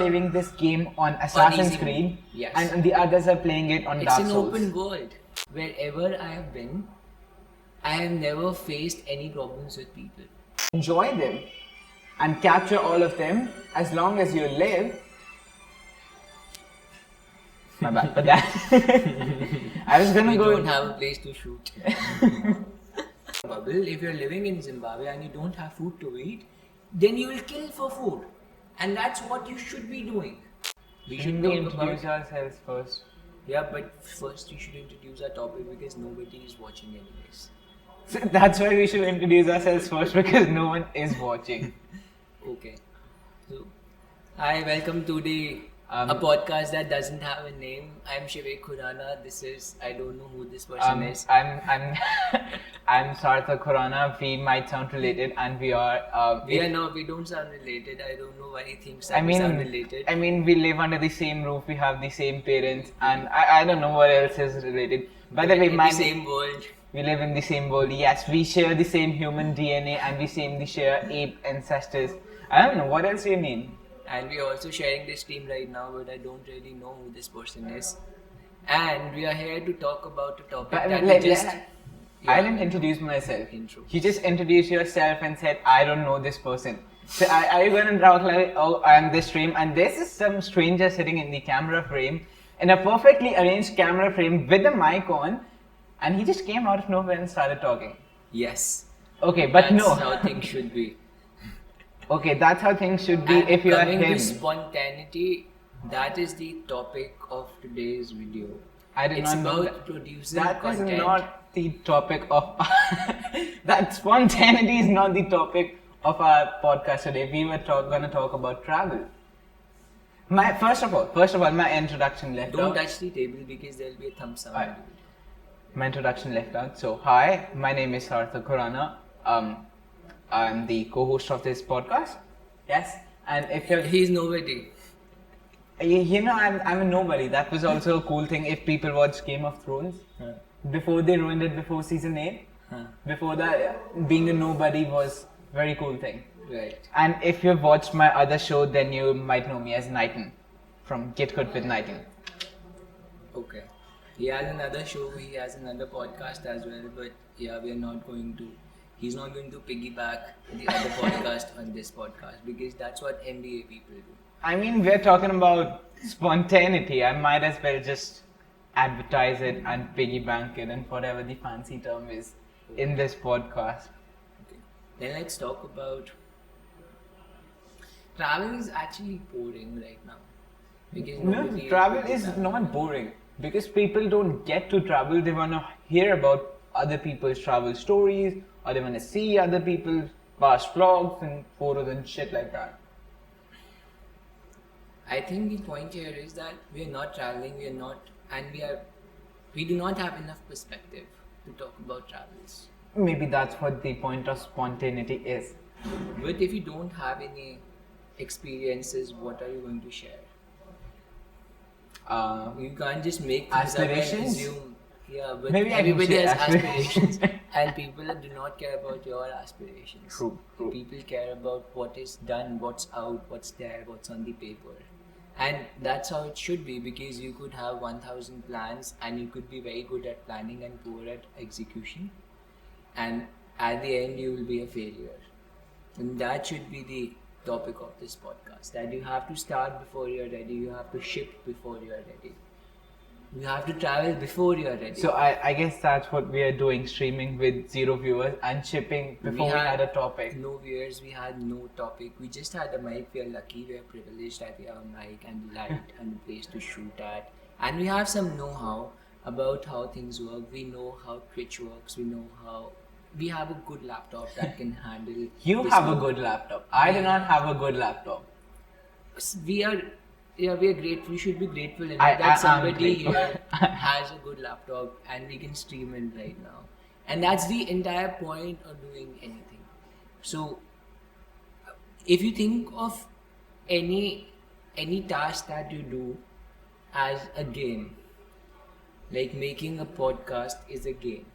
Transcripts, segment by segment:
living this game on On Assassin's easy Creed, mode. Yes. and the others are playing it on It's Dark an Souls. open world. Wherever I have been, I have never faced any problems with people. Enjoy them and capture all of them as long as you live. My bad for that. I was gonna We go. don't have a place to shoot. Bubble, if you're living in Zimbabwe and you don't have food to eat, then you will kill for food. And that's what you should be doing. We should Shouldn't we talk introduce about... ourselves first? Yeah, but first you should introduce our topic because nobody is watching anyways. So that's why we should introduce ourselves first, because no one is watching. Okay. So, hi, welcome to the Um, a podcast that doesn't have a name. I'm Shivek Khurana. This is, I don't know who this person is. I'm I'm Sarthak Khurana. We might sound related, and we are. We don't sound related. I don't know why he thinks that we sound related. I mean, we live under the same roof. We have the same parents, and I don't know what else is related. By the way, in the same world. we live in the same world. Yes, we share the same human DNA, and we share ape ancestors. I don't know what else you mean. And we are also sharing this team right now, but I don't really know who this person is. And we are here to talk about a topic But that let- we just... I didn't introduce myself. Intro. You just introduced yourself and said, I don't know this person. So are you going to talk like, oh, I'm this stream, and this is some stranger sitting in the camera frame, in a perfectly arranged camera frame with the mic on, and he just came out of nowhere and started talking. Yes. Okay, but That's no. how things should be. Okay, that's how things should be And if you are coming him. to spontaneity, that is the topic of today's video. I did It's not know about that. producing That is content. not the topic of that spontaneity is not the topic of our podcast today. We were going to talk about travel. First of all, my introduction left Don't out. touch the table because there'll be a thumbs up. Alright. My introduction left out. So, hi, my name is Sarthak Khurana. I'm the co-host of this podcast. Yes, and if you're He's nobody. You know, I'm a nobody. That was also a cool thing. If people watch Game of Thrones, before they ruined it before season 8, before that, being a nobody was very cool thing. Right. And if you've watched my other show, then you might know me as Nighton from Get Good with Nighton. Okay. He has another show, he has another podcast as well, but yeah, he's not going to piggyback the other podcast on this podcast because that's what MBA people do. I mean, we're talking about spontaneity. I might as well just advertise it and piggyback it and whatever the fancy term is in this podcast. Okay. Then let's talk about travel is actually boring right now. Because No, nobody travel really is travel. not boring because people don't get to travel. They want to hear about other people's travel stories, or they want to see other people's past vlogs and photos and shit like that. I think the point here is that we are not traveling, we do not have enough perspective to talk about travels. Maybe that's what the point of spontaneity is. But if you don't have any experiences, what are you going to share? You can't just make things up and Aspirations? assume. Yeah, but Maybe I can everybody say has aspirations. aspirations, and people do not care about your aspirations. True. People care about what is done, what's out, what's there, what's on the paper. And that's how it should be, because you could have 1000 plans and you could be very good at planning and poor at execution. And at the end, you will be a failure. And that should be the topic of this podcast, that you have to start before you're ready, you have to ship before you're ready. You have to travel before you're ready. So I guess that's what we are doing, streaming with 0 viewers and shipping before we had a topic. No viewers, we had no topic. We just had a mic. We are lucky, we are privileged that we have a mic and light and a place to shoot at. And we have some know-how about how things work. We know how Twitch works. We have a good laptop that can handle. You this have a work. good laptop. I do not have a good laptop. We are grateful. We should be grateful enough I that am somebody grateful. here has a good laptop and we can stream it right now. And that's the entire point of doing anything. So, if you think of any task that you do as a game, like making a podcast is a game,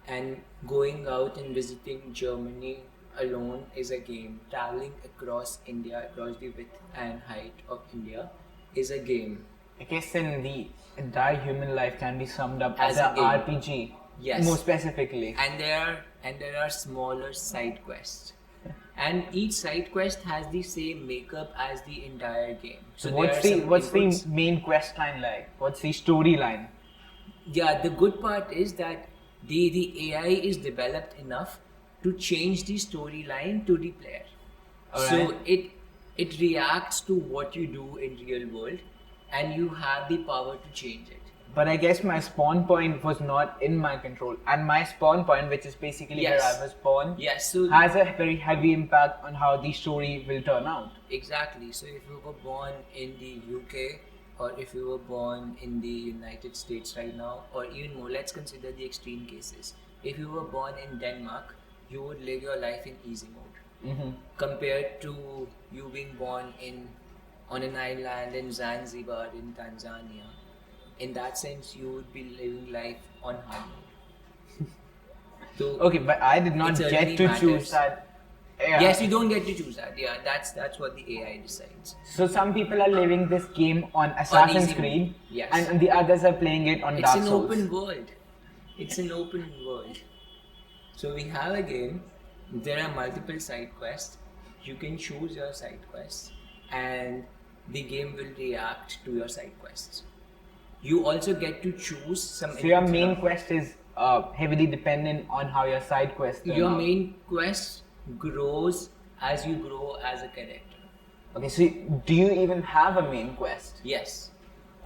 and going out and visiting Germany alone is a game. Traveling across India, across the width and height of India, is a game. I guess then the entire human life can be summed up As as a a game. RPG. Yes. More specifically. And there are smaller side quests. And each side quest has the same makeup as the entire game. So there what's are the some what's inputs. the main quest line like? What's the storyline? Yeah, the good part is that the AI is developed enough to change the storyline to the player. So Alright. it reacts to what you do in real world, and you have the power to change it. But I guess my spawn point was not in my control, and my spawn point, which is basically where Yes. I was born, Yes, so has a very heavy impact on how the story will turn out. exactly. So if you were born in the UK, or if you were born in the United States right now, or even more, let's consider the extreme cases. If you were born in Denmark, you would live your life in easy mode. Compared to you being born in on an island in Zanzibar in Tanzania. In that sense, you would be living life on hard mode. So Okay, but I did not It get certainly to matters. choose that. Yeah. yes, you don't get to choose that. Yeah, that's what the AI decides. So some people are living this game on Assassin's easy Creed, mode. Yes. and the others are playing it on It's Dark an Souls. open world. It's an open world. So we have a game. There are multiple side quests. You can choose your side quests, and the game will react to your side quests. You also get to choose some. So your inputs main along- quest is heavily dependent on how your side quests turn Your out. main quest grows as you grow as a character. Okay, so do you even have a main quest? Yes.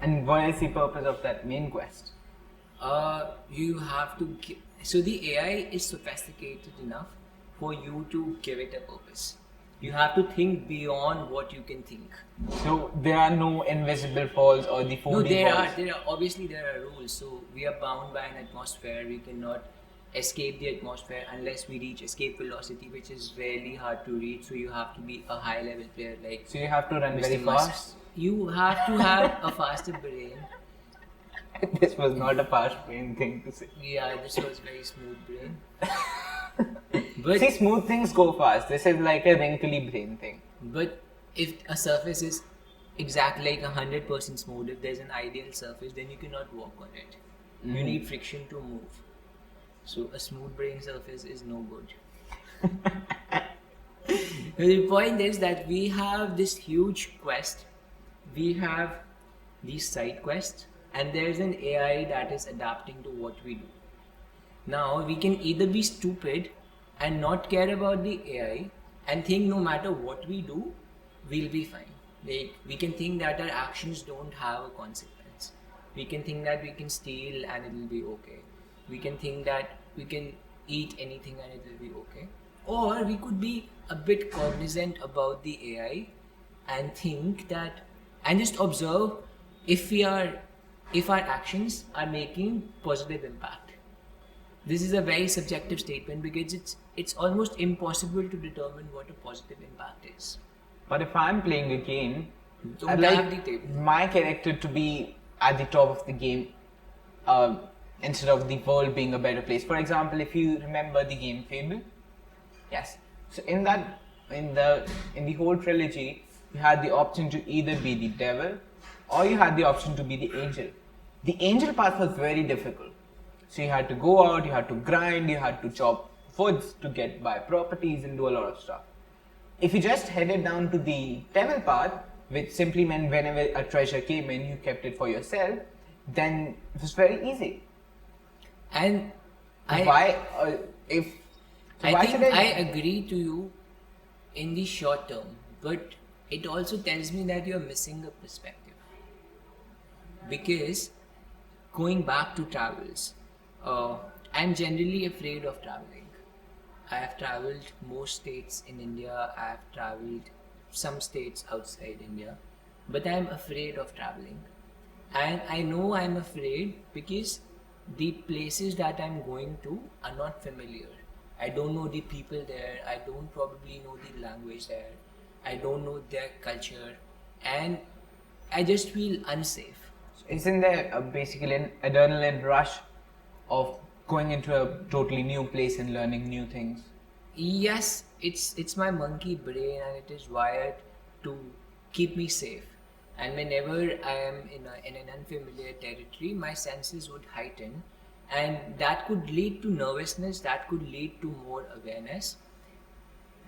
And what is the purpose of that main quest? You have to. So the AI is sophisticated enough for you to give it a purpose. You have to think beyond what you can think. So there are no invisible falls or the 4D No, there falls. are obviously there are rules. So we are bound by an atmosphere. We cannot escape the atmosphere unless we reach escape velocity, which is really hard to reach. So you have to be a high level player like So you have to run Mr. very Musk. fast. You have to have a faster brain. This was not a fast brain thing to say. Yeah, this was very smooth brain. But See, smooth things go fast. This is like a wrinkly brain thing. But if a surface is exactly like 100% smooth, if there's an ideal surface, then you cannot walk on it. You need friction to move. So a smooth brain surface is no good. The point is that we have this huge quest. We have these side quests, and there's an AI that is adapting to what we do. Now we can either be stupid and not care about the AI and think no matter what we do, we'll be fine. Like we can think that our actions don't have a consequence. We can think that we can steal and it'll be okay. We can think that we can eat anything and it'll be okay. Or we could be a bit cognizant about the AI and think that and just observe if our actions are making positive impact. This is a very subjective statement because it's almost impossible to determine what a positive impact is. But if I'm playing a game, Don't I'd have like the table. my character to be at the top of the game instead of the world being a better place. For example, if you remember the game Fable, yes. So in the whole trilogy, you had the option to either be the devil or you had the option to be the angel. The angel path was very difficult. So you had to go out, you had to grind, you had to chop woods to get by properties and do a lot of stuff. If you just headed down to the devil path, which simply meant whenever a treasure came in, you kept it for yourself, then it was very easy. And I why if so I why think should I agree to you in the short term, but it also tells me that you're missing a perspective. Because going back to travels, I'm generally afraid of traveling. I have traveled most states in India, I have traveled some states outside India, but I'm afraid of traveling. And I know I'm afraid because the places that I'm going to are not familiar. I don't know the people there, I don't probably know the language there, I don't know their culture, and I just feel unsafe. Isn't there basically an adrenaline rush of going into a totally new place and learning new things? Yes, it's my monkey brain and it is wired to keep me safe. And whenever I am in an unfamiliar territory, my senses would heighten, and that could lead to nervousness. That could lead to more awareness.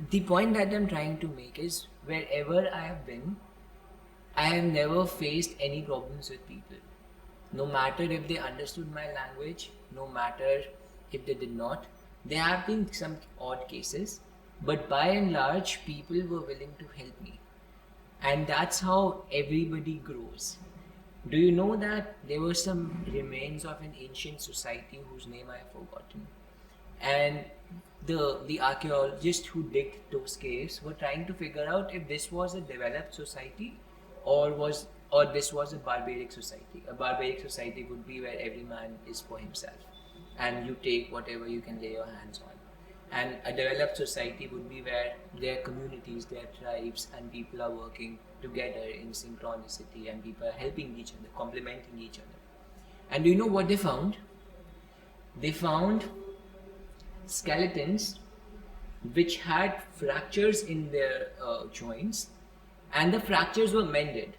The point that I'm trying to make is wherever I have been, I have never faced any problems with people. No matter if they understood my language, no matter if they did not, there have been some odd cases, but by and large, people were willing to help me. And that's how everybody grows. Do you know that there were some remains of an ancient society whose name I have forgotten? And the archaeologists who digged those caves were trying to figure out if this was a developed society or this was a barbaric society. A barbaric society would be where every man is for himself and you take whatever you can lay your hands on. And a developed society would be where there are communities, there are tribes, and people are working together in synchronicity and people are helping each other, complementing each other. And do you know what they found? They found skeletons which had fractures in their joints, and the fractures were mended.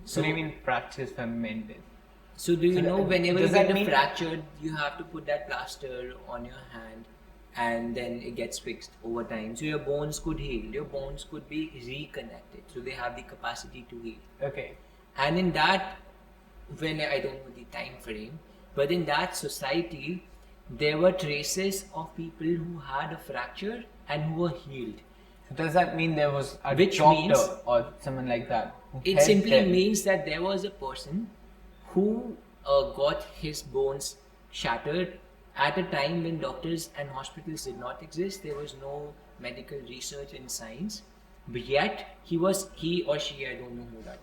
So do you mean fractures were mended? So do you So know that- whenever you does that get a mean- fracture, you have to put that plaster on your hand, and then it gets fixed over time. So your bones could heal. Your bones could be reconnected. So they have the capacity to heal. Okay. And in that, when I don't know the time frame, but in that society, there were traces of people who had a fracture and who were healed. So does that mean there was a Which doctor means- or someone like that? Who It helped simply them? means that there was a person who got his bones shattered at a time when doctors and hospitals did not exist. There was no medical research in science, but yet he or she, I don't know who that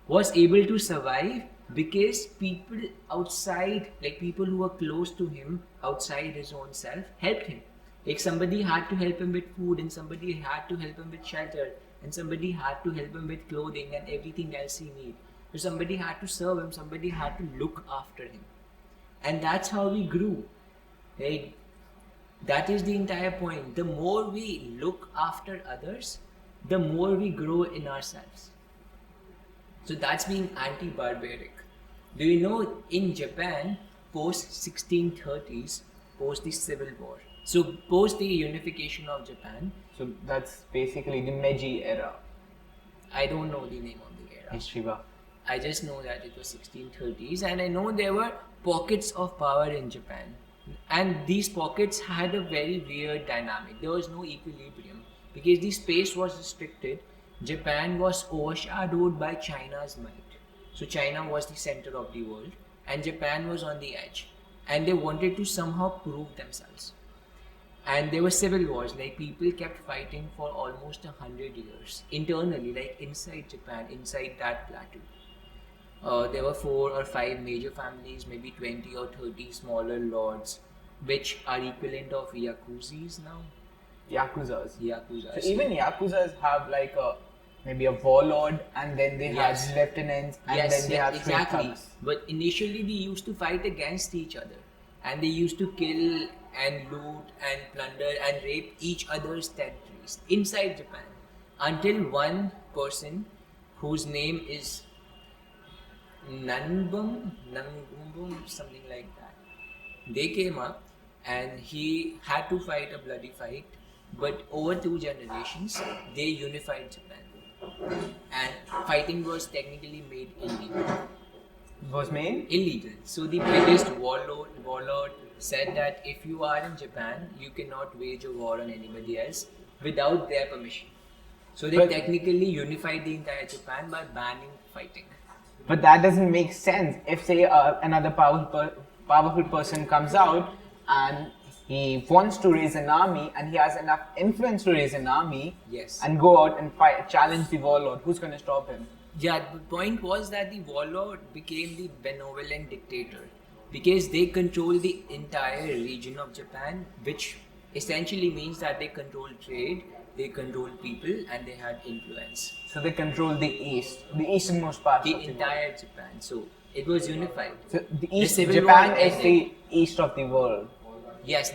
was able to survive because people outside, like people who were close to him outside his own self, helped him. Like somebody had to help him with food, and somebody had to help him with shelter, and somebody had to help him with clothing and everything else he needed. So somebody had to serve him, somebody had to look after him. And that's how we grew. Right? That is the entire point. The more we look after others, the more we grow in ourselves. So that's being anti-barbaric. Do you know in Japan, post 1630s, post the Civil War, so post the unification of Japan, So that's basically the Meiji era. I don't know the name of the era. History buff. I just know that it was 1630s, and I know there were pockets of power in Japan, and these pockets had a very weird dynamic. There was no equilibrium because the space was restricted. Japan was overshadowed by China's might. So China was the center of the world, and Japan was on the edge, and they wanted to somehow prove themselves. And there were civil wars, like people kept fighting for almost 100 years internally, like inside Japan, inside that plateau. There were 4 or 5 major families, maybe 20 or 30 smaller lords, which are equivalent of yakuzis now. Yakuzas. Yakuzas. So even Yakuzas have like maybe a warlord, and then they Yes. have lieutenants, and Yes, then they have three exactly. thugs. But initially they used to fight against each other, and they used to kill and loot and plunder and rape each other's territories inside Japan, until one person whose name is Nangumbum, something like that. They came up and he had to fight a bloody fight, but over 2 generations they unified Japan, and fighting was technically made illegal. Was made? Illegal. So the biggest warlord said that if you are in Japan, you cannot wage a war on anybody else without their permission. So they But- technically unified the entire Japan by banning fighting. But that doesn't make sense. If say another powerful person comes out and he wants to raise an army and he has enough influence to raise an army Yes. and go out and fight, challenge the warlord, who's going to stop him? Yeah, the point was that the warlord became the benevolent dictator because they control the entire region of Japan, which essentially means that they control trade, they control people, and they had influence. So they control the east, the easternmost part The of the world. entire Japan. So it was unified. So the east, Civil Japan War is ended. the east of the world. Yes,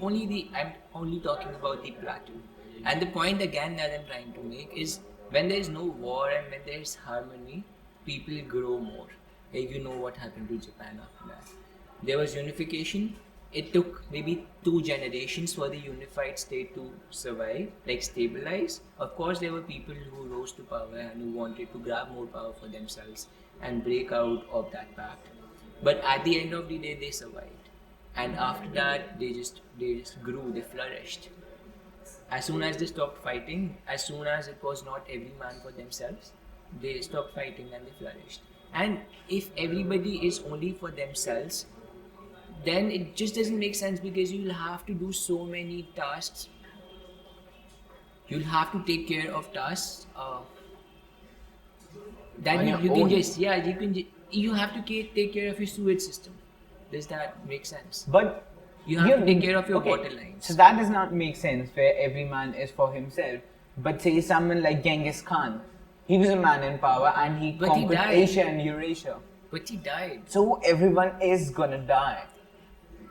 only the only talking about the plateau. And the point again that I'm trying to make is when there is no war and when there is harmony, people grow more. Like you know what happened to Japan after that. There was unification. It took maybe 2 generations for the unified state to survive, like stabilize. Of course, there were people who rose to power and who wanted to grab more power for themselves and break out of that pact. But at the end of the day, they survived. And after that, they just grew, they flourished. As soon as they stopped fighting, as soon as it was not every man for themselves, they stopped fighting and they flourished. And if everybody is only for themselves, then it just doesn't make sense because you'll have to do so many tasks. You'll have to take care of tasks that On you, your you can own. just, yeah, you have to take care of your sewage system. Does that make sense? But You have to take care of your water lines. So that does not make sense where every man is for himself. But say someone like Genghis Khan, he was a man in power and he But he conquered died. Asia and Eurasia. But he died. So everyone is gonna die.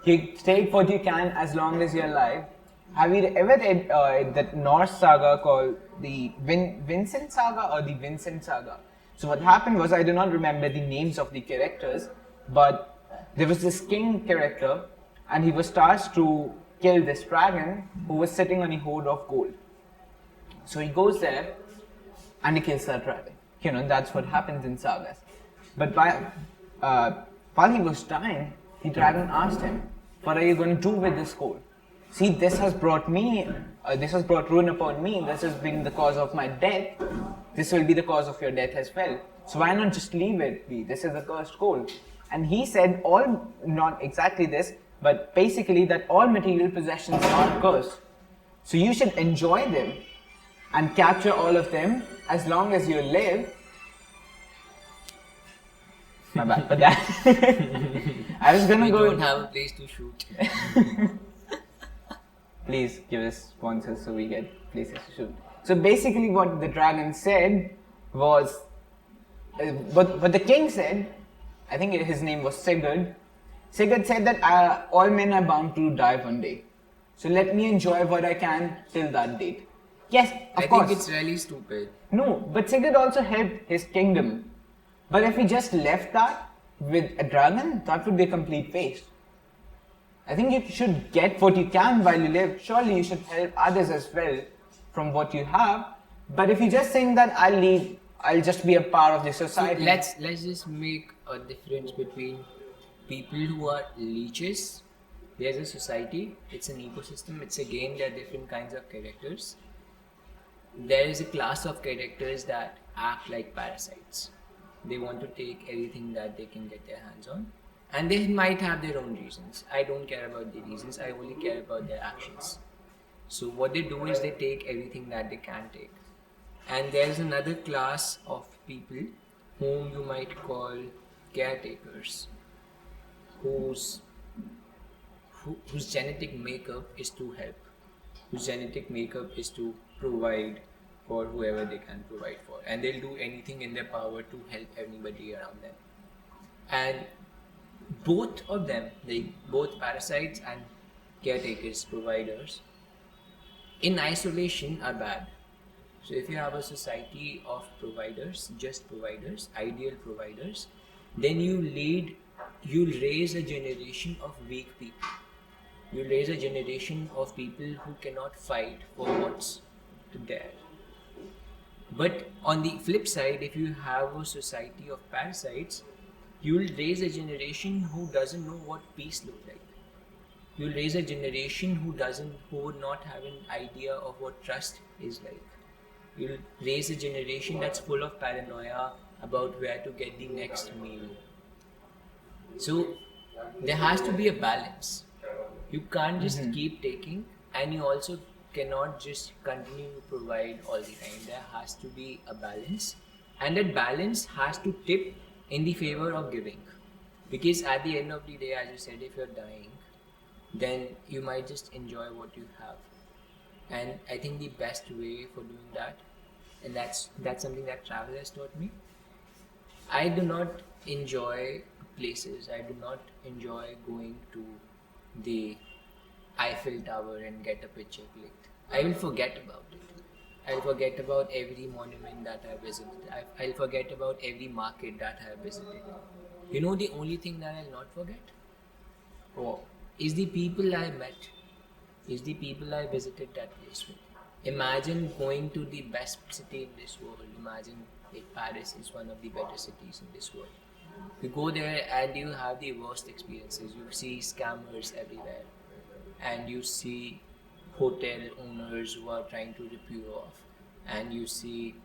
You take what you can as long as you're alive. Have you ever read that Norse saga called the Vincent Saga or the Vincent Saga? So what happened was, I do not remember the names of the characters, but there was this king character and he was tasked to kill this dragon who was sitting on a hoard of gold. So he goes there and he kills that dragon. You know, that's what happens in sagas. But while he was dying, the dragon asked him, "What are you going to do with this gold? See, this has brought ruin upon me. This has been the cause of my death. This will be the cause of your death as well. So why not just leave it be? This is a cursed gold." And he said, not exactly this, but basically that all material possessions are cursed. So you should enjoy them and capture all of them as long as you live. My bad for that. I was gonna We go. don't have a place to shoot. Please give us sponsors so we get places to shoot. So basically, what the dragon said was, what the king said, I think his name was Sigurd. Sigurd said that all men are bound to die one day. So let me enjoy what I can till that date. Yes, of I course. think it's really stupid. No, but Sigurd also helped his kingdom. But if he just left that with a dragon, that would be a complete waste. I think you should get what you can while you live. Surely you should help others as well from what you have. But if you just think that I'll just be a part of the So society. let's just make a difference between people who are leeches. There's a society, it's an ecosystem, it's a game, there are different kinds of characters. There is a class of characters that act like parasites. They want to take everything that they can get their hands on. And they might have their own reasons. I don't care about the reasons, I only care about their actions. So what they do is they take everything that they can take. And there's another class of people whom you might call caretakers, whose genetic makeup is to help, whose genetic makeup is to provide for whoever they can provide for, and they'll do anything in their power to help everybody around them. And both of them, like both parasites and caretakers, providers, in isolation are bad. So if you have a society of providers, just providers, ideal providers, then you'll raise a generation of weak people. You'll raise a generation of people who cannot fight for what's there. But on the flip side, if you have a society of parasites, you'll raise a generation who doesn't know what peace looks like. You'll raise a generation who would not have an idea of what trust is like. You'll raise a generation that's full of paranoia about where to get the next meal. So there has to be a balance. You can't just keep taking, and you also cannot just continue to provide all the time. There has to be a balance, and that balance has to tip in the favor of giving. Because at the end of the day, as you said, if you're dying, then you might just enjoy what you have. And I think the best way for doing that, and that's something that travel has taught me. I do not enjoy places. I do not enjoy going to the Eiffel Tower and get a picture clicked. I will forget about it. I'll forget about every monument that I visited. I'll forget about every market that I visited. You know the only thing that I'll not forget Oh. is the people I met, is the people I visited that place with. Imagine going to the best city in this world. Imagine Paris is one of the better cities in this world. You go there and you have the worst experiences. You see scammers everywhere, and you see hotel owners who are trying to rip you off, and you see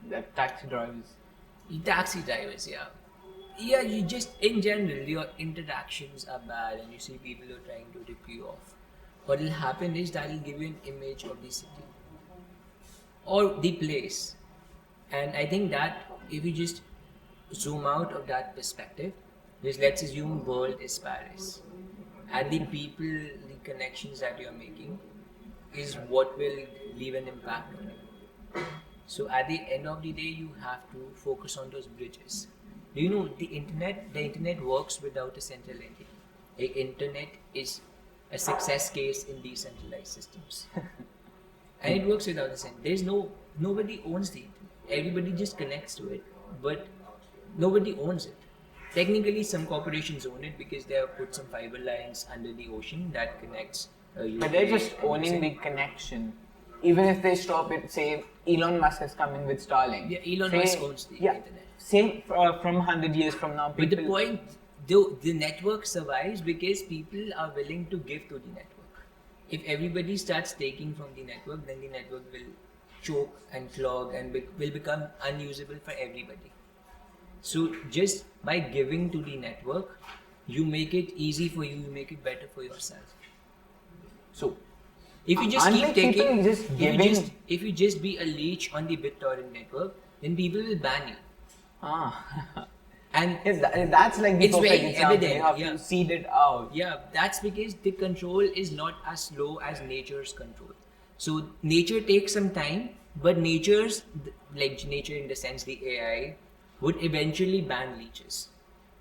The taxi drivers. taxi drivers. Yeah, you just in general your interactions are bad, and you see people who are trying to rip you off. What will happen is that will give you an image of the city or the place, and I think that if you just zoom out of that perspective, just let's assume world is Paris, and the people, the connections that you're making is what will leave an impact on you. So at the end of the day, you have to focus on those bridges. Do you know the internet works without a central entity. The internet is a success case in decentralized systems. And it works without a center. Nobody owns the internet. Everybody just connects to it, but nobody owns it. Technically, some corporations own it because they have put some fiber lines under the ocean that connects. But they're just owning the connection. Even if they stop it, say Elon Musk is coming with Starlink. Yeah, Elon Musk owns the internet. Say from 100 years from now, people. But the point, the network survives because people are willing to give to the network. If everybody starts taking from the network, then the network will choke and clog and will become unusable for everybody. So just by giving to the network, you make it easy for you, you make it better for yourself. So if you just unlike keep people taking, just giving, if you just be a leech on the BitTorrent network, then people will ban you. And that's like the it's perfect very example. evident, You have yeah. to seed it out. Yeah, that's because the control is not as slow as nature's control. So nature takes some time, but nature's, like nature in the sense the AI, would eventually ban leeches.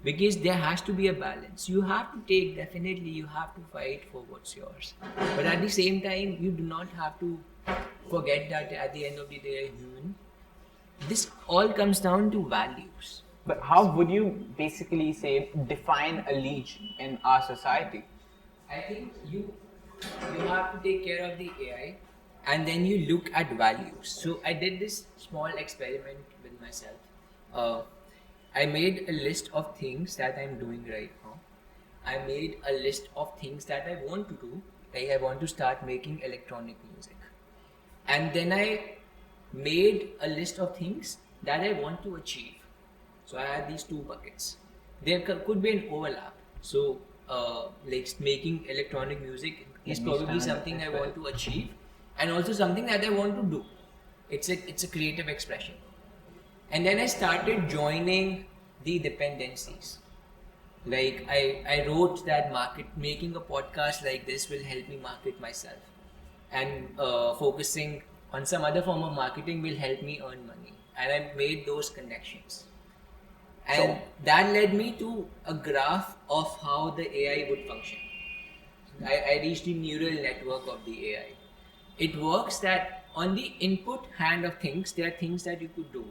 Because there has to be a balance. You have to take, definitely you have to fight for what's yours. But at the same time, you do not have to forget that at the end of the day, you're human. This all comes down to values. But how would you basically say define a leech in our society? I think you have to take care of the AI, and then you look at values. So I did this small experiment with myself. I made a list of things that I'm doing right now. I made a list of things that I want to do. Like I want to start making electronic music. And then I made a list of things that I want to achieve. So I had these two buckets. There could be an overlap. So like making electronic music is probably something I want to achieve, and also something that I want to do. It's a creative expression. And then I started joining the dependencies. Like I wrote that making a podcast like this will help me market myself, and focusing on some other form of marketing will help me earn money. And I made those connections. And that led me to a graph of how the AI would function. I reached the neural network of the AI. It works that on the input hand of things, there are things that you could do.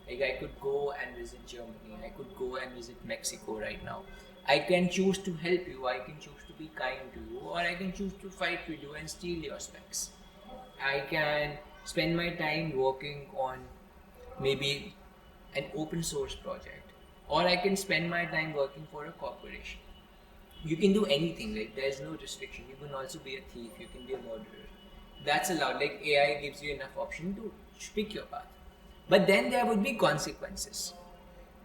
Like I could go and visit Germany, I could go and visit Mexico right now. I can choose to help you, I can choose to be kind to you, or I can choose to fight with you and steal your specs. I can spend my time working on maybe an open source project, or I can spend my time working for a corporation. You can do anything, like there's no restriction. You can also be a thief, you can be a murderer. That's allowed. Like AI gives you enough option to pick your path. But then there would be consequences.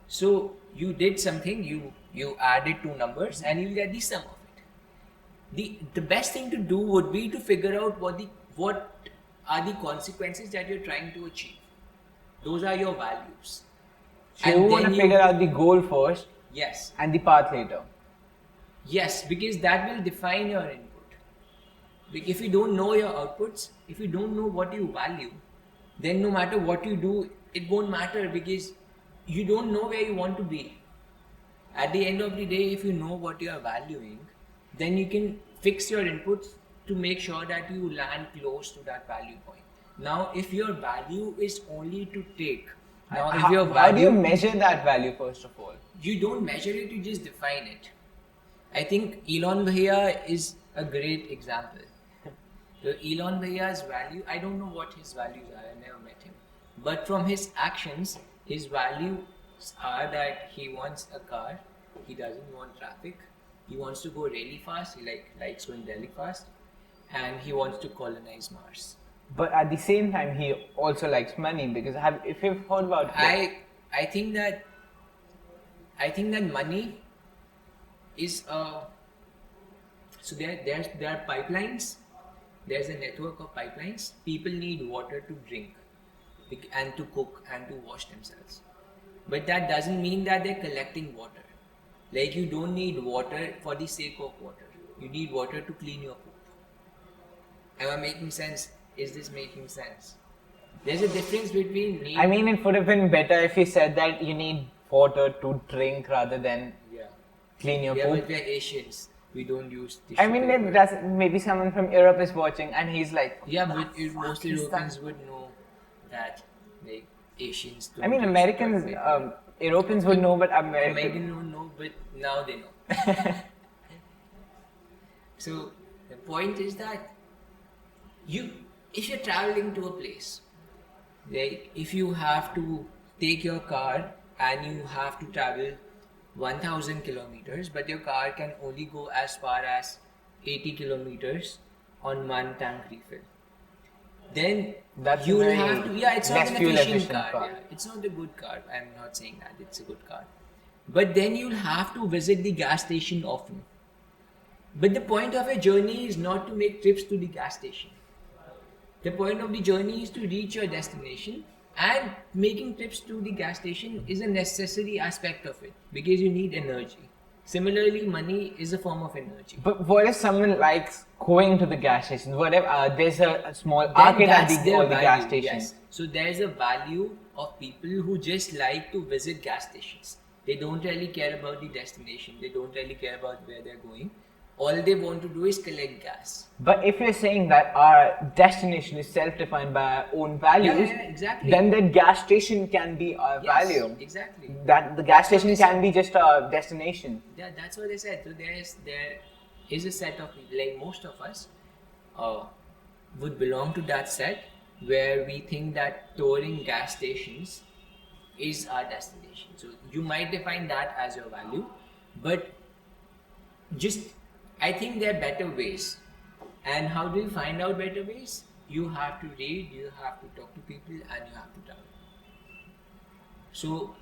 So you did something, you added two numbers, and you'll get the sum of it. The best thing to do would be to figure out what are the consequences that you're trying to achieve. Those are your values. So you want to figure out the goal first. Yes. And the path later. Yes, because that will define your input. If you don't know your outputs, if you don't know what you value, then no matter what you do, it won't matter because you don't know where you want to be. At the end of the day, if you know what you are valuing, then you can fix your inputs to make sure that you land close to that value point. Now, if your value is only to take, now if your How do you value, measure that value first of all? you don't measure it, you just define it. I think Elon Bhaiya is a great example. So Elon Bhaiya's value, I don't know what his values are, I never met him. But from his actions, his values are that he wants a car, he doesn't want traffic, he wants to go really fast, he likes going really fast, and he wants to colonize Mars. But at the same time, he also likes money because if you've heard about I think that money is so there are pipelines. There's a network of pipelines. People need water to drink and to cook and to wash themselves. But that doesn't mean that they're collecting water. Like, you don't need water for the sake of water. You need water to clean your poop. Am I making sense? Is this making sense? There's a difference between need. I mean, it would have been better if you said that you need water to drink rather than Yeah. clean your Yeah, poop. but we're Asians. We don't use tissue I mean, paper. maybe someone from Europe is watching and he's like, Yeah, but is most that?" Europeans would know that, like, Asians don't I mean, use Americans, toilet paper. Europeans would know, but Americans don't know, but now they know. So the point is that if you're traveling to a place, like if you have to take your car and you have to travel 1000 kilometers, but your car can only go as far as 80 kilometers on one tank refill, then That's you a will very have to, yeah, it's not less an fuel efficient efficient car, car. yeah. It's not a good car, I'm not saying that it's a good car, but then you'll have to visit the gas station often. But the point of a journey is not to make trips to the gas station. The point of the journey is to reach your destination, and making trips to the gas station is a necessary aspect of it because you need energy. Similarly, money is a form of energy. But what if someone likes going to the gas station? What if there's a small Then arcade at that's the, their or the gas value, station? yes. So there's a value of people who just like to visit gas stations. They don't really care about the destination. They don't really care about where they're going. All they want to do is collect gas. But if you're saying that our destination is self-defined by our own values, Yeah, exactly. then that gas station can be our Yes, value. exactly. That the gas station can be just our destination. Yeah, that's what I said. So there is a set of people, like most of us would belong to that set where we think that touring gas stations is our destination. So you might define that as your value, but I think there are better ways. And how do you find out better ways? You have to read, you have to talk to people, and you have to travel. So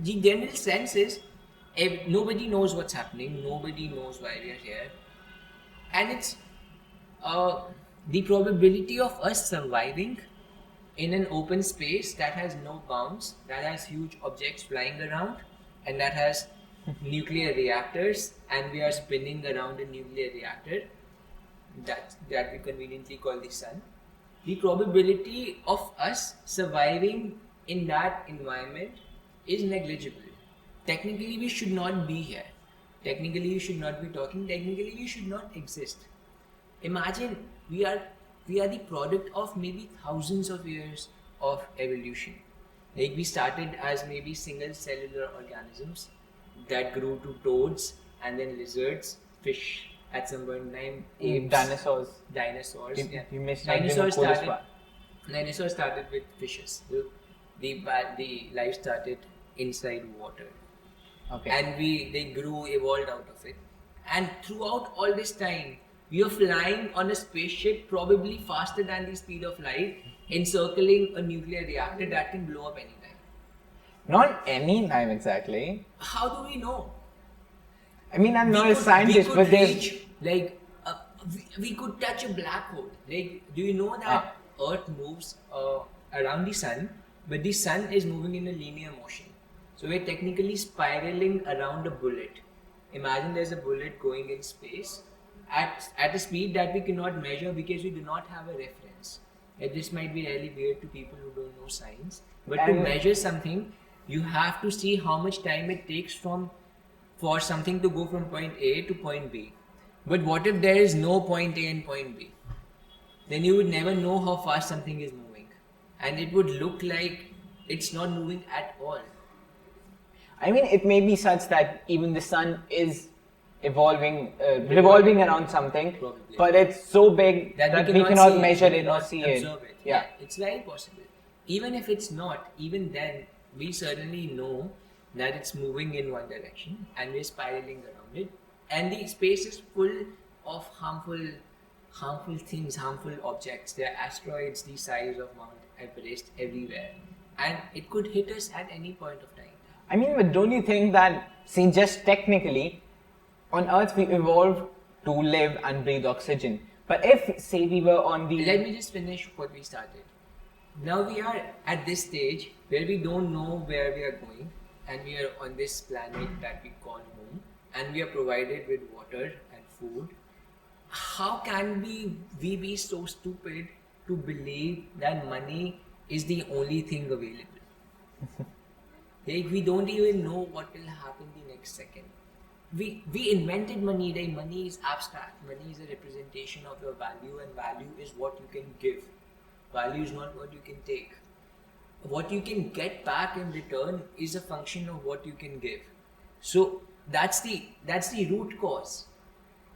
the general sense is nobody knows what's happening, nobody knows why we are here, and it's the probability of us surviving in an open space that has no bounds, that has huge objects flying around, and that has nuclear reactors, and we are spinning around a nuclear reactor that we conveniently call the sun. The probability of us surviving in that environment is negligible. Technically, we should not be here. Technically, we should not be talking. Technically, we should not exist. Imagine we are the product of maybe thousands of years of evolution. Like, we started as maybe single cellular organisms that grew to toads and then lizards, fish at some point in time, apes, Dinosaurs. dinosaurs. You- Yeah. you missed out the Dinosaurs coolest started. part. Dinosaurs started with fishes. The life started inside water, Okay. and they evolved out of it. And throughout all this time, we are flying on a spaceship probably faster than the speed of light, encircling a nuclear reactor that can blow up anytime. Not any time exactly. How do we know? I mean, I'm not a we scientist, could but there's. reach, like we could touch a black hole. Like, do you know that Earth moves around the sun, but the sun is moving in a linear motion. So we're technically spiraling around a bullet. Imagine there's a bullet going in space at a speed that we cannot measure because we do not have a reference. This might be really weird to people who don't know science, but to And- measure something, you have to see how much time it takes for something to go from point A to point B. But what if there is no point A and point B? Then you would never know how fast something is moving. And it would look like it's not moving at all. I mean, it may be such that even the sun is revolving around something, Probably. but it's so big that we cannot see measure we it or cannot see it. observe it. Yeah. It's very possible. Even if it's not, even then, we certainly know that it's moving in one direction and we're spiraling around it. And the space is full of harmful things, harmful objects. There are asteroids the size of Mount Everest everywhere. And it could hit us at any point of time. I mean, but don't you think that, see, just technically, on Earth we evolved to live and breathe oxygen. But if, say, we were on the... Let me just finish what we started. Now we are at this stage where we don't know where we are going, and we are on this planet that we call home, and we are provided with water and food. How can we be so stupid to believe that money is the only thing available? Like, we don't even know what will happen the next second. We invented money. Like, money is abstract. Money is a representation of your value, and value is what you can give. Value is not what you can take. What you can get back in return is a function of what you can give. So that's the root cause.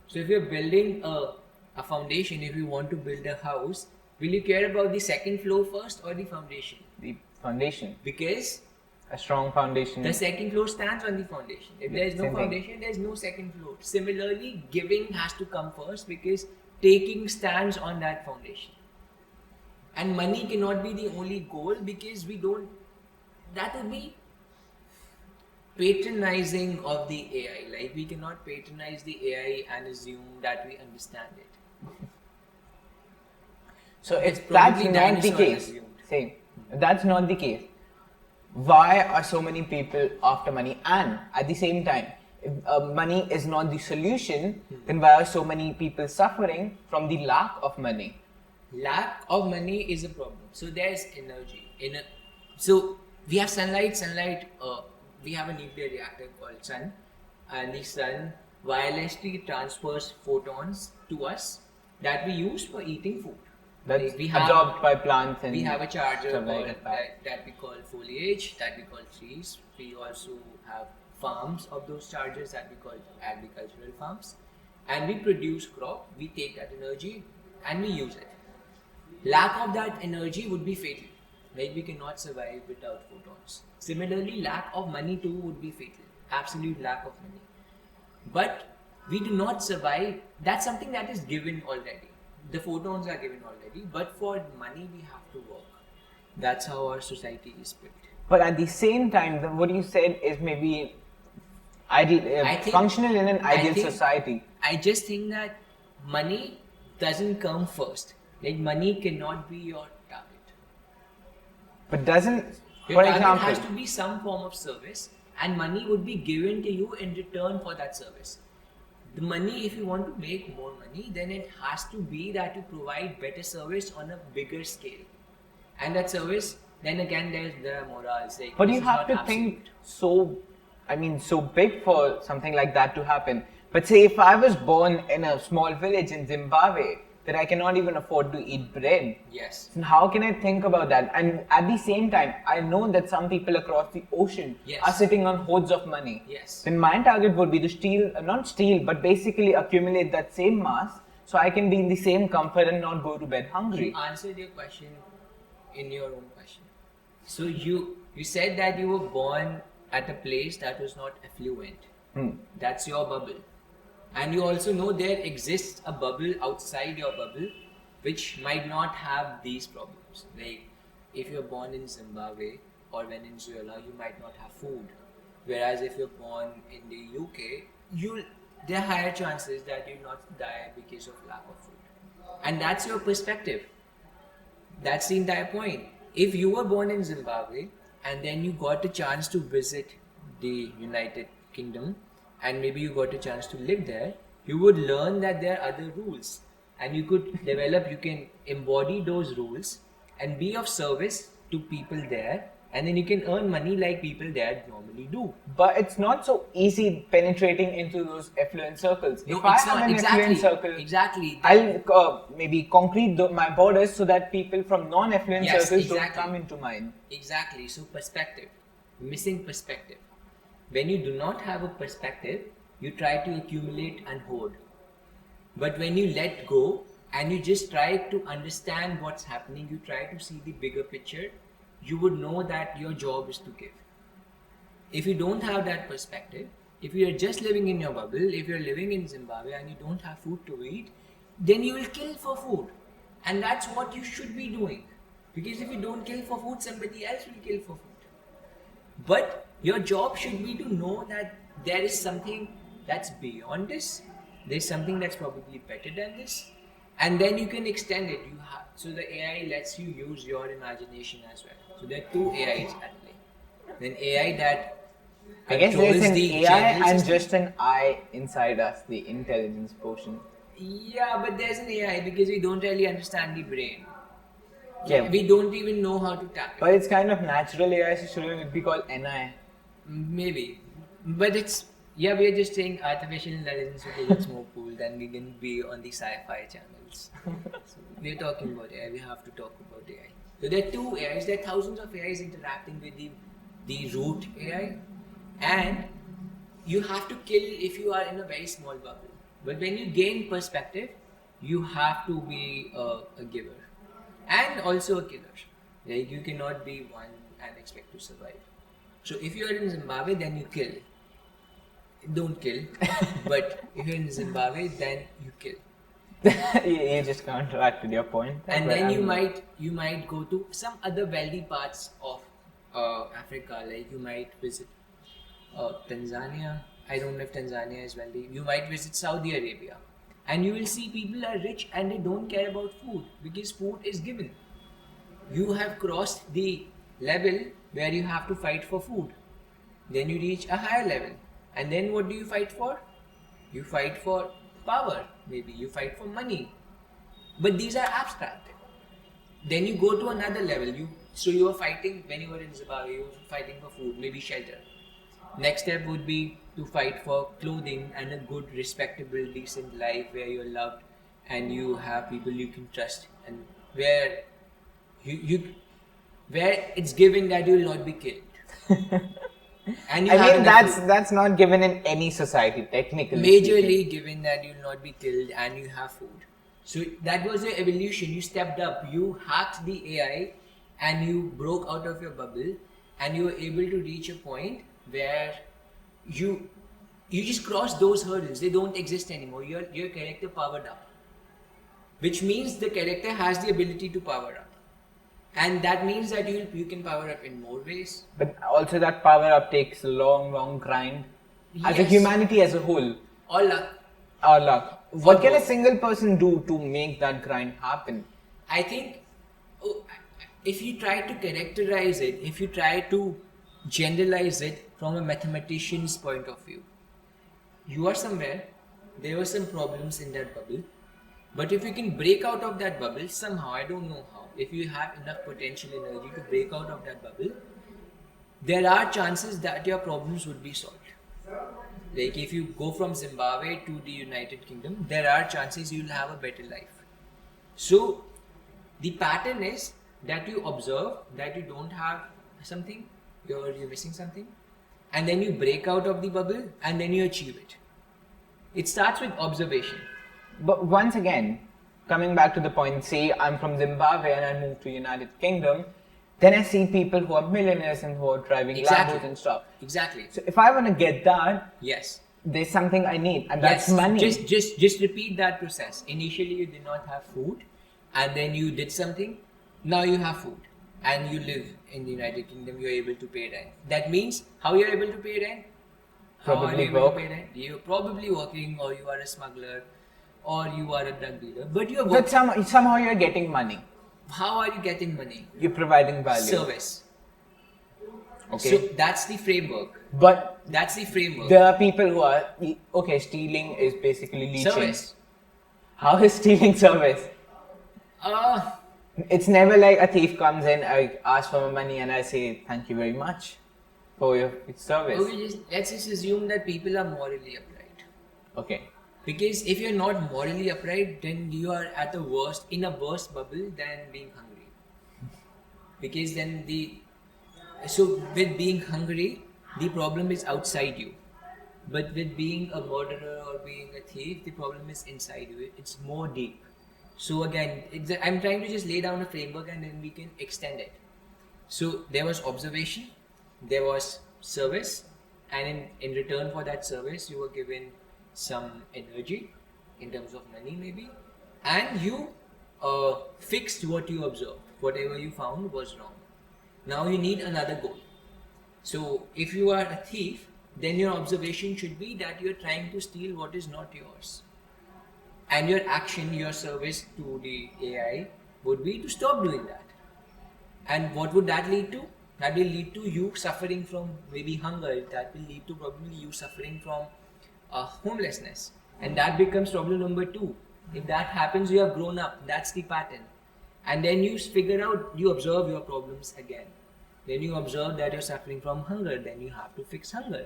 So if you're building a foundation, if you want to build a house, will you care about the second floor first or the foundation? The foundation. Because A strong foundation. the second floor stands on the foundation. If there is no Same thing. foundation, there is no second floor. Similarly, giving has to come first because taking stands on that foundation. And money cannot be the only goal because that would be patronizing of the AI. Like, we cannot patronize the AI and assume that we understand it. So if It's that's probably not the dinosaurs case, assumed. say, if that's not the case, why are so many people after money? And at the same time, if money is not the solution, then why are so many people suffering from the lack of money? Lack of money is a problem. So there's energy. So we have sunlight. We have a nuclear reactor called sun, and the sun wirelessly transfers photons to us that we use for eating food. That's Like, we have- absorbed by plants and We have a charger stuff like called, that. that we call foliage, that we call trees. We also have farms of those chargers that we call agricultural farms. And we produce crop, we take that energy and we use it. Lack of that energy would be fatal. Like, we cannot survive without photons. Similarly, lack of money too would be fatal. Absolute lack of money. But we do not survive. That's something that is given already. The photons are given already, but for money we have to work. That's how our society is built. But at the same time, what you said is maybe ideal, I think- functional in an I ideal think- society. I just think that money doesn't come first. Like, money cannot be your target. But doesn't, Your for target example, has to be some form of service, and money would be given to you in return for that service. The money, if you want to make more money, then it has to be that you provide better service on a bigger scale. And that service, then again, there are morals. Like, but this you is have not to absolute. think so big for something like that to happen. But say if I was born in a small village in Zimbabwe, that I cannot even afford to eat bread. Yes. So how can I think about that? And at the same time, I know that some people across the ocean Yes. are sitting on hoards of money. Yes. Then my target would be to not steal, but basically accumulate that same mass so I can be in the same comfort and not go to bed hungry. You answered your question in your own question. So you said that you were born at a place that was not affluent. That's your bubble. And you also know there exists a bubble outside your bubble which might not have these problems. Like, if you're born in Zimbabwe or Venezuela, you might not have food. Whereas if you're born in the UK, there are higher chances that you'll not die because of lack of food. And that's your perspective. That's the entire point. If you were born in Zimbabwe and then you got a chance to visit the United Kingdom and maybe you got a chance to live there, you would learn that there are other rules and you can embody those rules and be of service to people there and then you can earn money like people there normally do. But it's not so easy penetrating into those affluent circles. No, If I it's have not. an Exactly. affluent circle, Exactly. I'll maybe concrete my borders so that people from non-affluent Yes, circles don't exactly. come into mine. Exactly. So perspective, missing perspective. When you do not have a perspective, you try to accumulate and hoard. But when you let go and you just try to understand what's happening, you try to see the bigger picture, you would know that your job is to give. If you don't have that perspective, if you are just living in your bubble, if you're living in Zimbabwe and you don't have food to eat, then you will kill for food. And that's what you should be doing. Because if you don't kill for food, somebody else will kill for food. But your job should be to know that there is something that's beyond this. There's something that's probably better than this. And then you can extend it. So the AI lets you use your imagination as well. So there are two AIs at play. Then AI that I guess there's controls an the AI general and system. just an I inside us, the intelligence portion. Yeah, but there's an AI because we don't really understand the brain. Yeah. We don't even know how to tap it. But it's kind of natural AI, so shouldn't it be called NI? Maybe. But we're just saying artificial intelligence because it's more cool than we can be on the sci-fi channels. So we're talking about AI, we have to talk about AI. So there are two AIs, there are thousands of AIs interacting with the root AI, and you have to kill if you are in a very small bubble. But when you gain perspective, you have to be a giver and also a killer. Like you cannot be one and expect to survive. So if you are in Zimbabwe, then you kill. Don't kill. But if you're in Zimbabwe, then you kill. You just counteracted your point. And But then I'm- you might go to some other wealthy parts of Africa. Like you might visit Tanzania. I don't know if Tanzania is wealthy. You might visit Saudi Arabia, and you will see people are rich and they don't care about food because food is given. You have crossed the level where you have to fight for food. Then you reach a higher level, and then what do you fight for? You fight for power. Maybe you fight for money. But these are abstract. Then you go to another level. You are fighting when you were in Zimbabwe. You were fighting for food, maybe shelter. Next step would be to fight for clothing and a good, respectable, decent life where you're loved and you have people you can trust, and where where it's given that you will not be killed. And you I have mean, enough food. that's not given in any society, technically. Majorly speaking. given that you will not be killed and you have food. So that was your evolution. You stepped up, you hacked the AI, and you broke out of your bubble, and you were able to reach a point where you just crossed those hurdles. They don't exist anymore. Your character powered up, which means the character has the ability to power up, and that means that you can power up in more ways. But also that power up takes a long grind. As a Yes. humanity as a whole, All luck. our luck. What can a both. single person do to make that grind happen? I think if you try to characterize it, if you try to generalize it from a mathematician's point of view, you are somewhere, there were some problems in that bubble, but if you can break out of that bubble somehow, I don't know how, if you have enough potential energy to break out of that bubble, there are chances that your problems would be solved. Like if you go from Zimbabwe to the United Kingdom, there are chances you'll have a better life. So the pattern is that you observe that you don't have something, you're missing something, and then you break out of the bubble and then you achieve it. It starts with observation. But once again, coming back to the point, say I'm from Zimbabwe and I move to United Kingdom, then I see people who are millionaires and who are driving Exactly. Lambos and stuff. Exactly. So if I want to get that, Yes. there's something I need, and that's Yes. money. Just repeat that process. Initially you did not have food, and then you did something. Now you have food, and you live in the United Kingdom. You're able to pay rent. That means how you're able to pay rent? How are Probably you able work. to pay rent? You're probably working, or you are a smuggler, or you are a drug dealer. But you're But working. somehow you're getting money. How are you getting money? You're providing value. Service. Okay. So that's the framework. But That's the framework. there are people who are okay. Stealing is basically leeching. Service. How is stealing service? It's never like a thief comes in, I ask for my money, and I say thank you very much for your service. Okay, let's just assume that people are morally upright. Okay. Because if you're not morally upright, then you are at the worst, in a worse bubble than being hungry. Because then so with being hungry, the problem is outside you. But with being a murderer or being a thief, the problem is inside you. It's more deep. So again, I'm trying to just lay down a framework and then we can extend it. So there was observation, there was service, and in return for that service, you were given some energy in terms of money, maybe, and you fixed what you observed. Whatever you found was wrong. Now you need another goal. So if you are a thief, then your observation should be that you're trying to steal what is not yours. And your action, your service to the AI would be to stop doing that. And what would that lead to? That will lead to you suffering from maybe hunger. That will lead to probably you suffering from homelessness. And that becomes problem number 2. If that happens, you have grown up. That's the pattern. And then you figure out, you observe your problems again. Then you observe that you're suffering from hunger. Then you have to fix hunger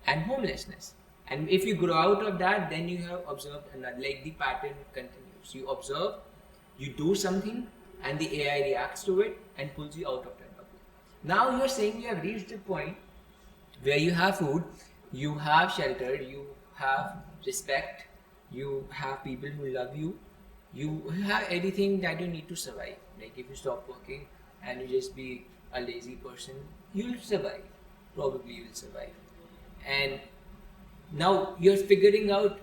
and homelessness. And if you grow out of that, then you have observed another, like the pattern continues. You observe, you do something, and the AI reacts to it and pulls you out of that bubble. Now you're saying you have reached a point where you have food, you have shelter, you have respect, you have people who love you, you have everything that you need to survive. Like if you stop working and you just be a lazy person, you'll survive. Probably you'll survive. And now you're figuring out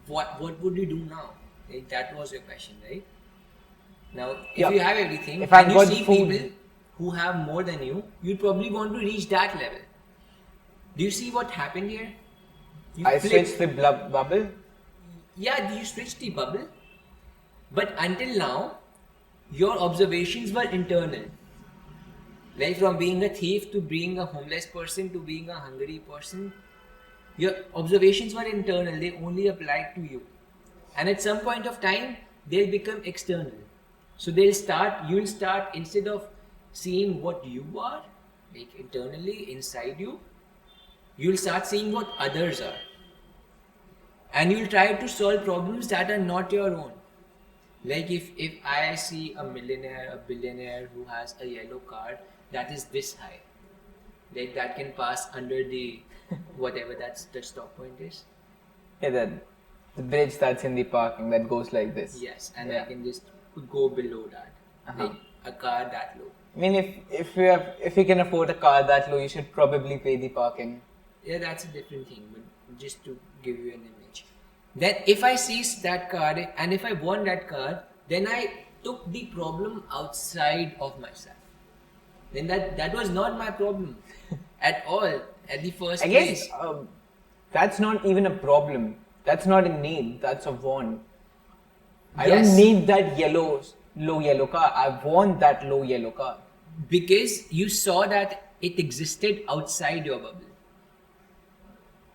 what would you do now? Like that was your question, right? Now, if Yeah. you have everything If I've and you got see food- people who have more than you, you probably want to reach that level. Do you see what happened here? You I flipped. switched the bubble. Yeah, you switched the bubble, but until now, your observations were internal. Like from being a thief to being a homeless person to being a hungry person, your observations were internal, they only applied to you. And at some point of time, they'll become external. So you'll start, instead of seeing what you are, like internally inside you, you'll start seeing what others are. And you'll try to solve problems that are not your own. Like if I see a millionaire, a billionaire who has a yellow car that is this high, like that can pass under the whatever that's the stop point is. Yeah, the bridge that's in the parking that goes like this. Yes, and Yeah. I can just go below that, Uh-huh. like a car that low. I mean, if you can afford a car that low, you should probably pay the parking. Yeah, that's a different thing, but just to give you an image. Then if I see that car and if I want that car, then I took the problem outside of myself. Then that was not my problem at all at the first I place. guess that's not even a problem. That's not a need. That's a want. I Yes. don't need that low yellow car. I want that low yellow car. Because you saw that it existed outside your bubble.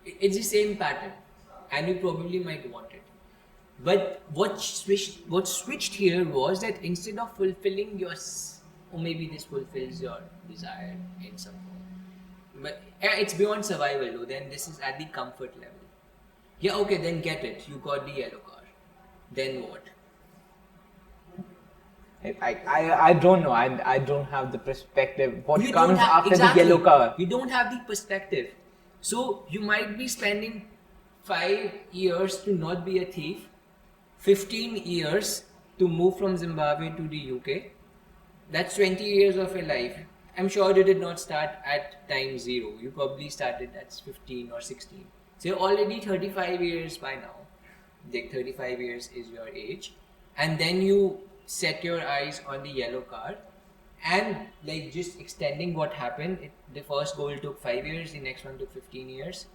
It's the same pattern, and you probably might want it. But what switched here was that instead of fulfilling or maybe this fulfills your desire in some form, but it's beyond survival though. Then this is at the comfort level. Yeah, okay, then get it. You got the yellow car. Then what? I don't know. I don't have the perspective. What You don't comes have- after exactly. the yellow car? You don't have the perspective. So you might be spending 5 years to not be a thief, 15 years to move from Zimbabwe to the UK. That's 20 years of your life. I'm sure you did not start at time 0. You probably started at 15 or 16. So you're already 35 years by now. Like 35 years is your age. And then you set your eyes on the yellow car and like just extending what happened. The first goal took 5 years, the next one took 15 years.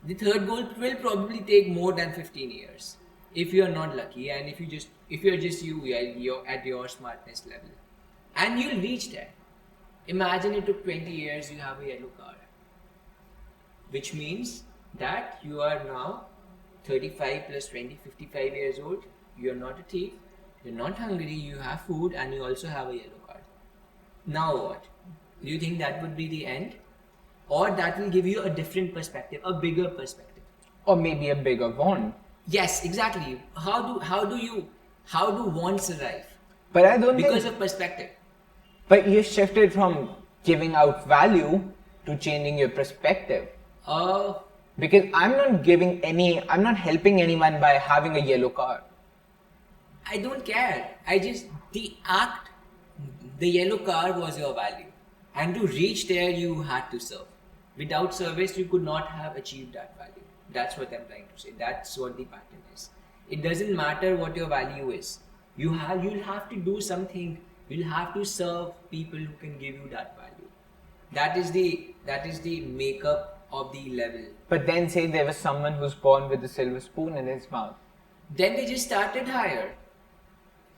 The third goal will probably take more than 15 years if you're not lucky and if you're just you're at your smartness level. And you'll reach there. Imagine it took 20 years, you have a yellow car. Which means that you are now 35 plus 20, 55 years old. You're not a thief. You're not hungry, you have food, and you also have a yellow card. Now what? Do you think that would be the end? Or that will give you a different perspective, a bigger perspective? Or maybe a bigger want. Yes, exactly. How do wants arrive? But I don't Because think. of perspective. But you shifted from giving out value to changing your perspective. Because I'm not helping anyone by having a yellow card. I don't care. The yellow card was your value. And to reach there, you had to serve. Without service, you could not have achieved that value. That's what I'm trying to say. That's what the pattern is. It doesn't matter what your value is. You'll have to do something. You'll have to serve people who can give you that value. That is the makeup of the level. But then say there was someone who's born with a silver spoon in his mouth. Then they just started higher.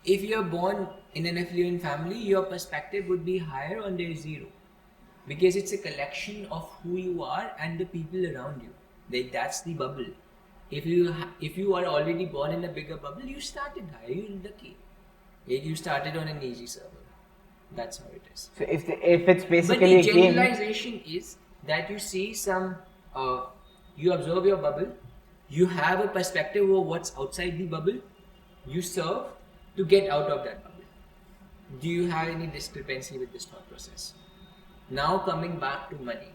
If you're born in an affluent family, your perspective would be higher on day zero. Because it's a collection of who you are and the people around you. That's the bubble. If you are already born in a bigger bubble, you started higher. You're lucky. You started on an easy server. That's how it is. So if it's But basically the a game. generalization is that you see you observe your bubble, you have a perspective of what's outside the bubble, you serve to get out of that bubble. Do you have any discrepancy with this thought process? Now coming back to money.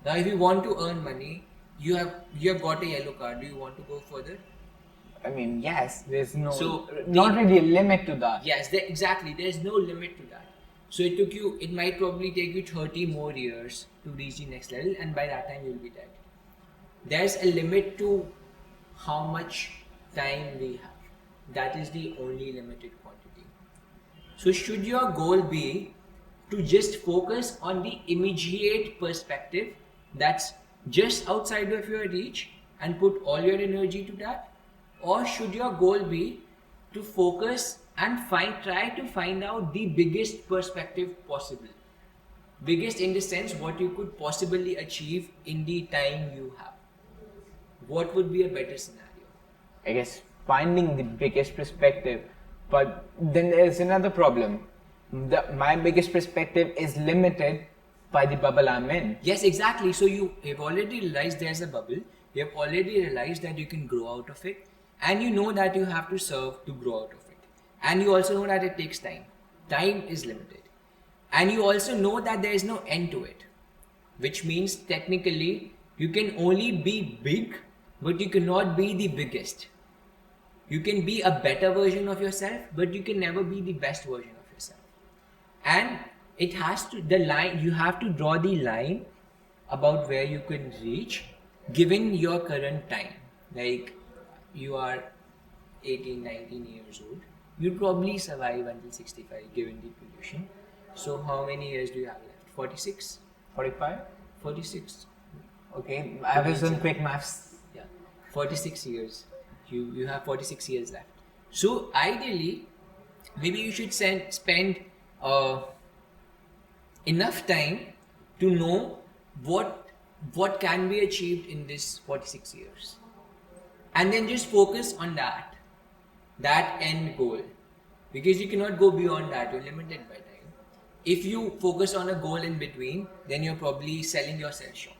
Now if you want to earn money, you have got a yellow card. Do you want to go further? I mean, yes, there's not the- really a limit to that. Yes, exactly. There's no limit to that. So it might probably take you 30 more years to reach the next level, and by that time you'll be dead. There's a limit to how much time we have. That is the only limited quantity. So should your goal be to just focus on the immediate perspective that's just outside of your reach and put all your energy to that? Or should your goal be to focus and try to find out the biggest perspective possible? Biggest in the sense what you could possibly achieve in the time you have. What would be a better scenario? I guess finding the biggest perspective, but then there's another problem. My biggest perspective is limited by the bubble I'm in. Yes, exactly. So you have already realized there's a bubble. You have already realized that you can grow out of it. And you know that you have to serve to grow out of it. And you also know that it takes time. Time is limited. And you also know that there is no end to it. Which means technically you can only be big, but you cannot be the biggest. You can be a better version of yourself, but you can never be the best version of yourself. And it has to, you have to draw the line about where you can reach given your current time. Like you are 18, 19 years old. You'll probably survive until 65 given the pollution. So how many years do you have left? 46? 45? 46. Okay, I was on quick maths. Yeah, 46 years. You have 46 years left. So ideally, maybe you should spend enough time to know what can be achieved in this 46 years. And then just focus on that end goal. Because you cannot go beyond that, you're limited by time. If you focus on a goal in between, then you're probably selling yourself short.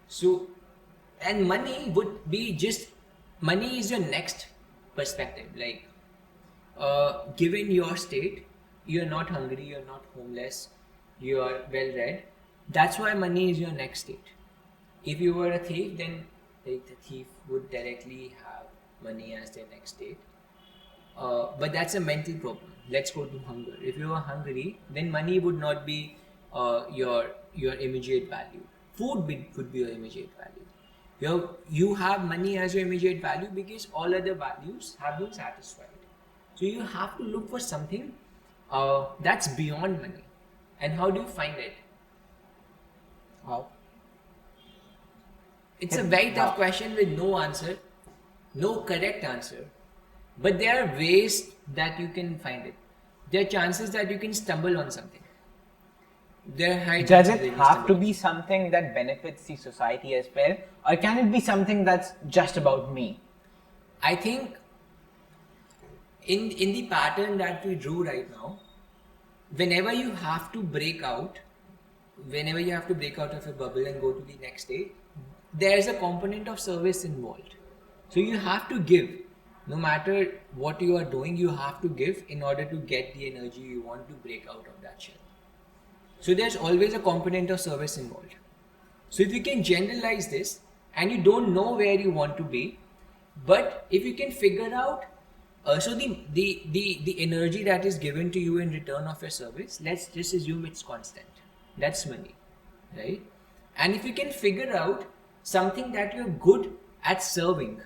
So, and money is your next perspective. Like, given your state, you're not hungry, you're not homeless, you are well read. That's why money is your next state. If you were a thief, then the thief would directly have money as their next state. But that's a mental problem. Let's go to hunger. If you are hungry, then money would not be your immediate value. Food would be your immediate value. You have money as your immediate value because all other values have been satisfied. So you have to look for something that's beyond money. And how do you find it? How? It's a very tough question with no answer, no correct answer. But there are ways that you can find it. There are chances that you can stumble on something. There are high Does chances it that you have stumble to on be something that benefits the society as well? Or can it be something that's just about me? I think in the pattern that we drew right now, whenever you have to break out, whenever you have to break out of a bubble and go to the next state, there's a component of service involved. So you have to give. No matter what you are doing, you have to give in order to get the energy you want to break out of that shell. So there's always a component of service involved. So if you can generalize this, and you don't know where you want to be, but if you can figure out, so the energy that is given to you in return of your service, let's just assume it's constant. That's money, right? And if you can figure out something that you're good at serving,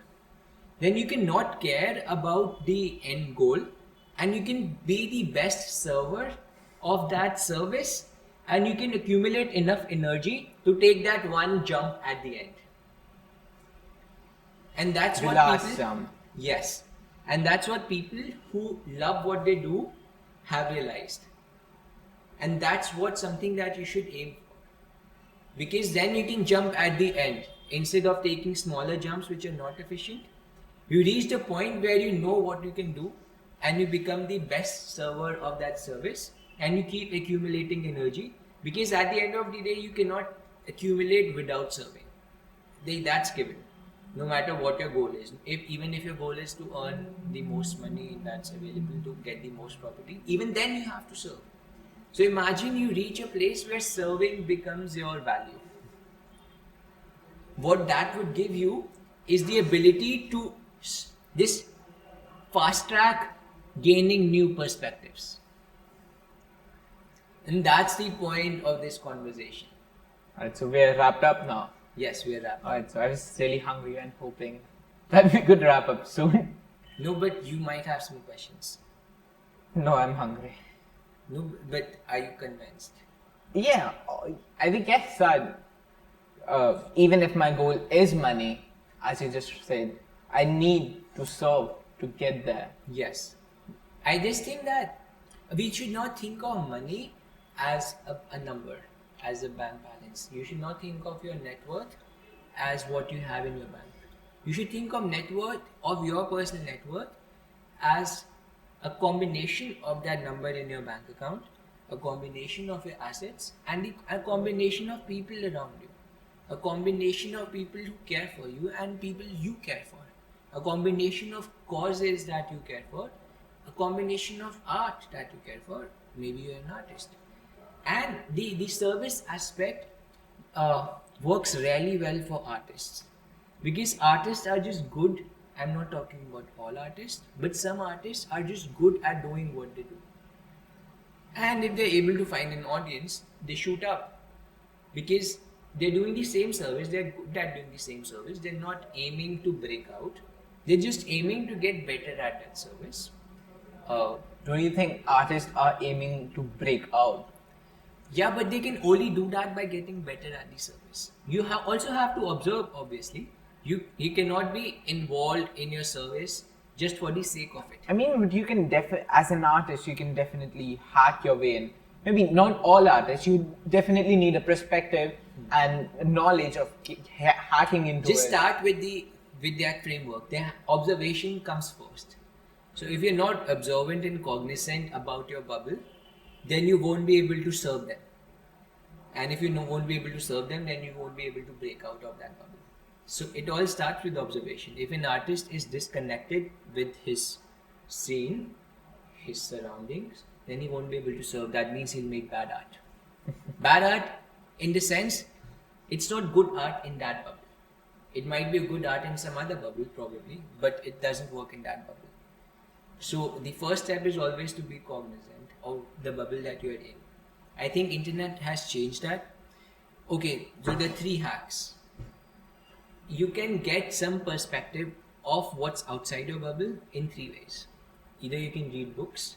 then you can not care about the end goal, and you can be the best server of that service, and you can accumulate enough energy to take that one jump at the end. And that's The what last people, jump. yes, and that's what people who love what they do have realized. And that's what something that you should aim for, because then you can jump at the end instead of taking smaller jumps which are not efficient. You reach the point where you know what you can do, and you become the best server of that service, and you keep accumulating energy, because at the end of the day you cannot accumulate without serving. That's given, no matter what your goal is. Even if your goal is to earn the most money that's available, to get the most property, even then you have to serve. So imagine you reach a place where serving becomes your value. What that would give you is the ability to this fast track gaining new perspectives. And that's the point of this conversation. Alright, so we're wrapped up now. Yes, we are wrapped. Alright, so I was really hungry and hoping that we could wrap up soon. No, but you might have some questions. No, I'm hungry. No, but are you convinced? Yeah, I think yes, that even if my goal is money, as you just said, I need to serve to get there. Yes. I just think that we should not think of money as a number, as a bank balance. You should not think of your net worth as what you have in your bank. You should think of net worth, of your personal net worth, as a combination of that number in your bank account, a combination of your assets, and a combination of people around you. A combination of people who care for you and people you care for. A combination of causes that you care for. A combination of art that you care for. Maybe you're an artist. And the service aspect works really well for artists. Because artists are just good. I'm not talking about all artists, but some artists are just good at doing what they do. And if they're able to find an audience, they shoot up. Because they're doing the same service, they're good at doing the same service, they're not aiming to break out, they're just aiming to get better at that service. Don't you think artists are aiming to break out? Yeah, but they can only do that by getting better at the service. You also have to observe, obviously. You cannot be involved in your service just for the sake of it. I mean, but you can as an artist, you can definitely hack your way in. Maybe not all artists. You definitely need a perspective and knowledge of hacking into Just it. start with that framework. The observation comes first. So if you're not observant and cognizant about your bubble, then you won't be able to serve them. And if you won't be able to serve them, then you won't be able to break out of that bubble. So it all starts with observation. If an artist is disconnected with his scene, his surroundings, then he won't be able to serve. That means he'll make bad art. Bad art, in the sense, it's not good art in that bubble. It might be a good art in some other bubble, probably, but it doesn't work in that bubble. So the first step is always to be cognizant of the bubble that you're in. I think internet has changed that. Okay, so there are 3 hacks. You can get some perspective of what's outside your bubble in 3 ways. Either you can read books,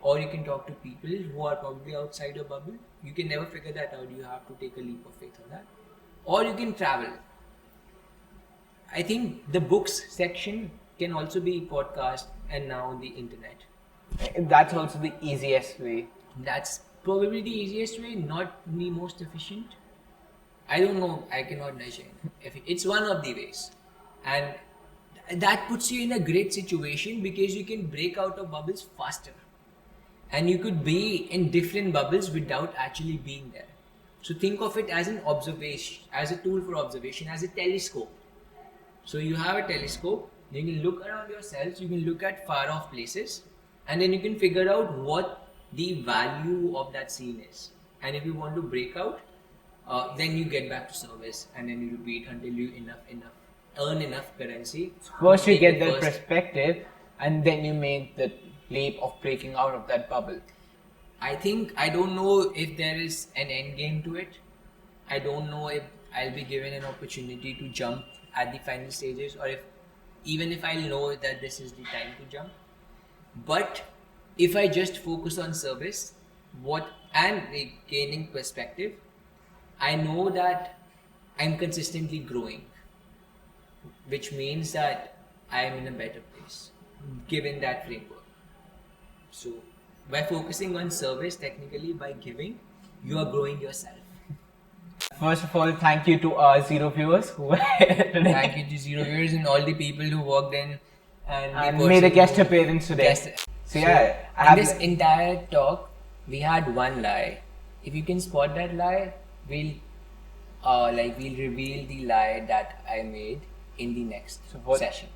or you can talk to people who are probably outside your bubble. You can never figure that out. You have to take a leap of faith on that. Or you can travel. I think the books section can also be podcast and now the internet. That's also the easiest way. That's probably the easiest way, not the most efficient. I don't know, I cannot measure. It's one of the ways. And that puts you in a great situation because you can break out of bubbles faster, and you could be in different bubbles without actually being there. So think of it as an observation, as a tool for observation, as a telescope. So you have a telescope, you can look around yourselves, you can look at far off places, and then you can figure out what the value of that scene is. And if you want to break out, then you get back to service, and then you repeat until you earn enough currency. First you Take get it that first. perspective, and then you make the leap of breaking out of that bubble. I don't know if there is an end game to it. I don't know if I'll be given an opportunity to jump at the final stages, or if I'll know that this is the time to jump. But if I just focus on service, and gaining perspective, I know that I'm consistently growing, which means that I am in a better place given that framework. So by focusing on service, technically by giving, you are growing yourself. First of all, thank you to our zero viewers who were here today. Thank you to Zero Viewers and all the people who walked in and, the And made a person guest who- appearance today. Guest- So yeah, I in have this entire talk, we had one lie. If you can spot that lie, we'll reveal the lie that I made in the next So what- session.